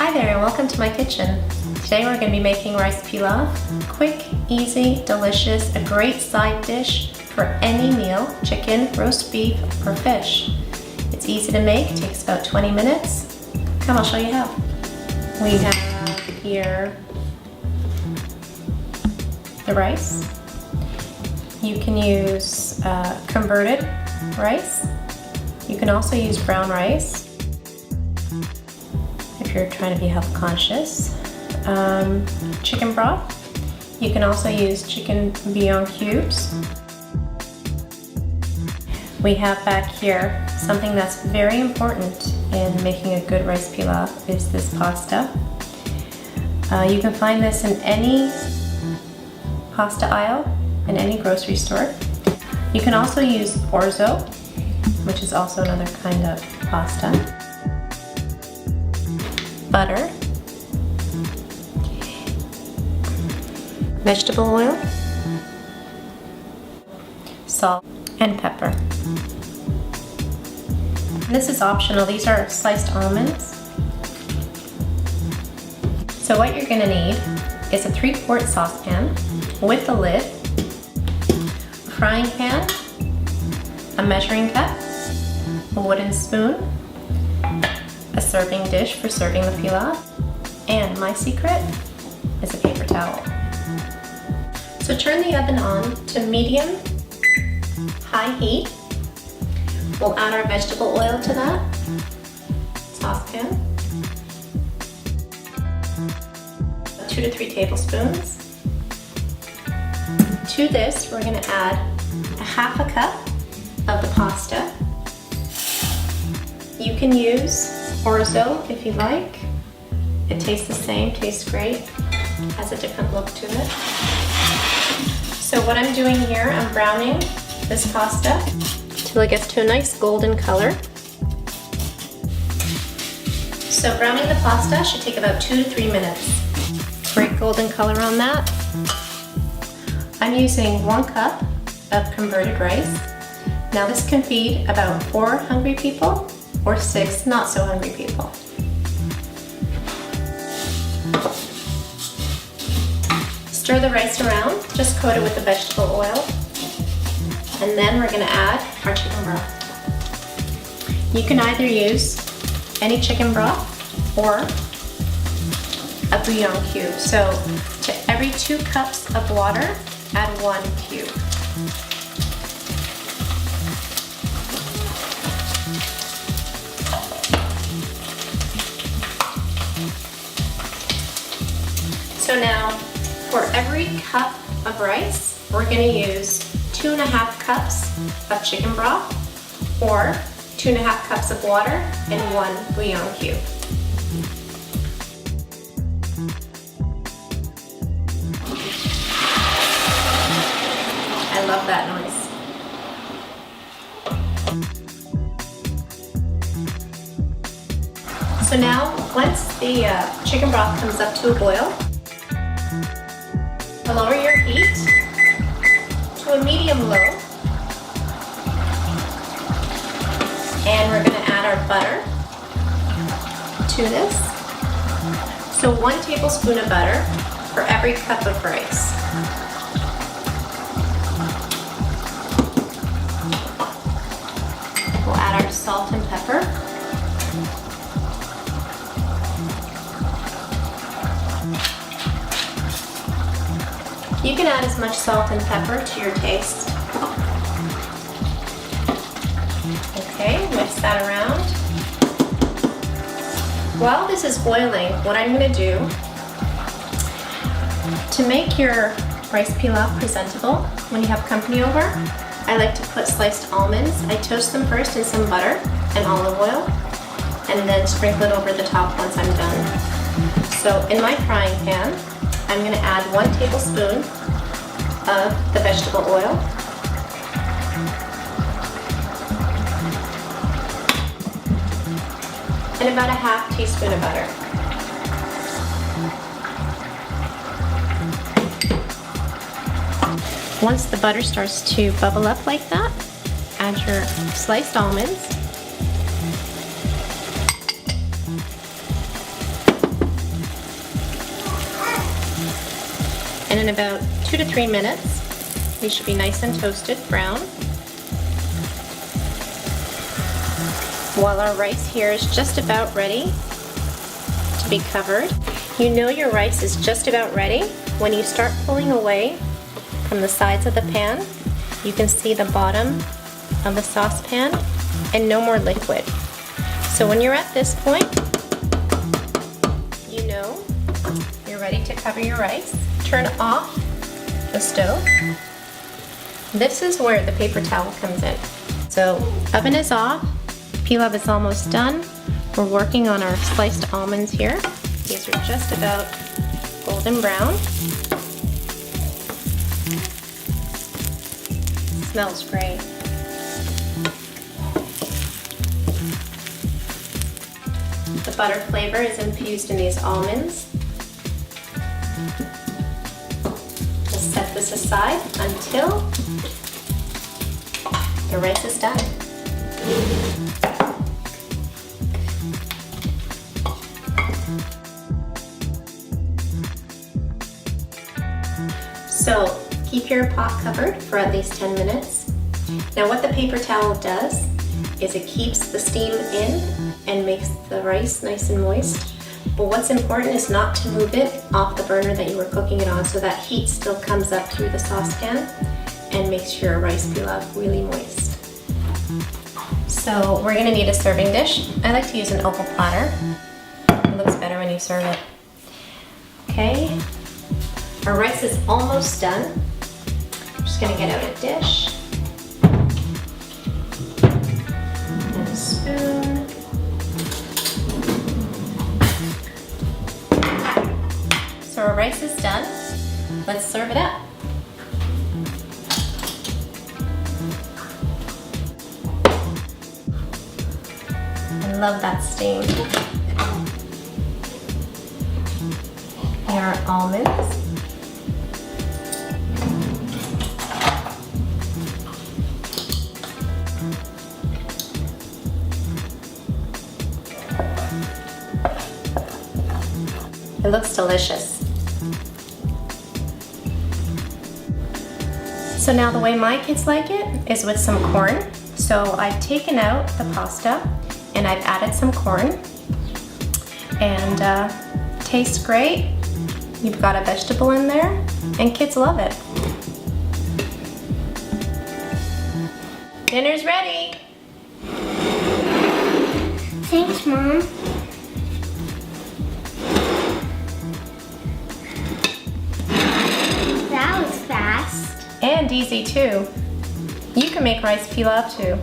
Hi there and welcome to my kitchen. Today we're going to be making rice pilaf. Quick, easy, delicious, a great side dish for any meal, chicken, roast beef, or fish. It's easy to make, takes about 20 minutes. Come, I'll show you how. We have here the rice. You can use converted rice. You can also use brown rice if you're trying to be health conscious. Chicken broth. You can also use chicken bouillon cubes. We have back here something that's very important in making a good rice pilaf is this pasta. You can find this in any pasta aisle in any grocery store. You can also use orzo, which is also another kind of pasta. Butter, vegetable oil, salt, and pepper. This is optional. These are sliced almonds. So what you're going to need is a 3-quart saucepan with a lid, a frying pan, a measuring cup, a wooden spoon, a serving dish for serving the pilaf, and my secret is a paper towel. So turn the oven on to medium high heat. We'll add our vegetable oil to that saucepan. 2 to 3 tablespoons. To this, we're going to add a half a cup of the pasta. You can use orzo if you like. It tastes the same, tastes great, has a different look to it. So what I'm doing here, I'm browning this pasta till it gets to a nice golden color. So browning the pasta should take about 2 to 3 minutes. Great golden color on that. I'm using 1 cup of converted rice. Now this can feed about 4 hungry people or 6 not so hungry people. Stir the rice around, just coat it with the vegetable oil, and then we're going to add our chicken broth. You can either use any chicken broth or a bouillon cube. So to every 2 cups of water, add 1 cube. So now, for every cup of rice, we're going to use 2.5 cups of chicken broth or 2.5 cups of water and 1 bouillon cube. I love that noise. So now, once the chicken broth comes up to a boil, lower your heat to a medium-low, and we're going to add our butter to this. So 1 tablespoon of butter for every cup of rice. We'll add our salt and pepper. You can add as much salt and pepper to your taste. Okay, mix that around. While this is boiling, what I'm going to do to make your rice pilaf presentable when you have company over, I like to put sliced almonds. I toast them first in some butter and olive oil, and then sprinkle it over the top once I'm done. So in my frying pan, I'm going to add 1 tablespoon of the vegetable oil. And about a half teaspoon of butter. Once the butter starts to bubble up like that, add your sliced almonds. And in about 2 to 3 minutes, these should be nice and toasted brown. While our rice here is just about ready to be covered. You know your rice is just about ready when you start pulling away from the sides of the pan. You can see the bottom of the saucepan and no more liquid. So when you're at this point, you know you're ready to cover your rice. Turn off the stove. This is where the paper towel comes in. So oven is off, pilaf is almost done. We're working on our sliced almonds here. These are just about golden brown. Smells great. The butter flavor is infused in these almonds. Just set this aside until the rice is done. So keep your pot covered for at least 10 minutes. Now what the paper towel does is it keeps the steam in and makes the rice nice and moist. But what's important is not to move it off the burner that you were cooking it on, so that heat still comes up through the saucepan and makes your rice pilaf really moist. So we're gonna need a serving dish. I like to use an oval platter. It looks better when you serve it. Okay. Our rice is almost done. I'm just gonna get out a dish and a spoon. So our rice is done. Let's serve it up. I love that steam. Here are almonds. It looks delicious. So now the way my kids like it is with some corn. So I've taken out the pasta and I've added some corn. And tastes great. You've got a vegetable in there and kids love it. Dinner's ready. Thanks, Mom. That was fast. And easy too. You can make rice pilaf too.